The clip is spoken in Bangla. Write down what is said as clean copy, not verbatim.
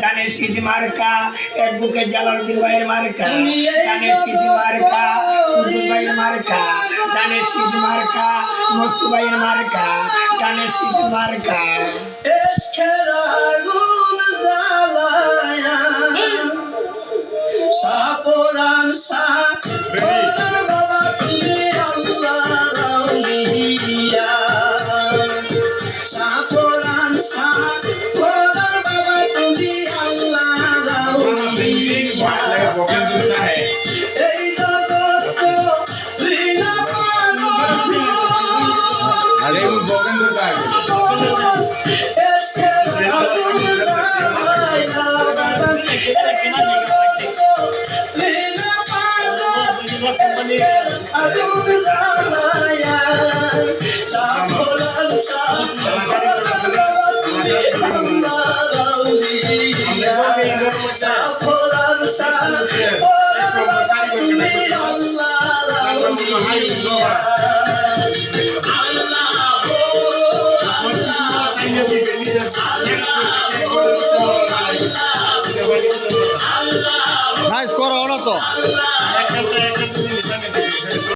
ধানের শীষ মার্কা বুকে জালালউদ্দিন ভাইয়ের মার্কা ধানের শীষ মার্কা কুদ্দুস ভাইয়ের মার্কা ধানের শীষ মার্কা মস্তু ভাইয়ের মার্কা ধানের শীষ মার্কা এশকের আগুন জ্বালায়া সাপরান সাপরান বাবা তুমি আল্লাহ রাউলিয়া সাপরান সাপরান বাবা তুমি আল্লাহ রাউলিয়া এই জগৎ তো লীলা আরে বকেন তো তাই নাইস করো না তো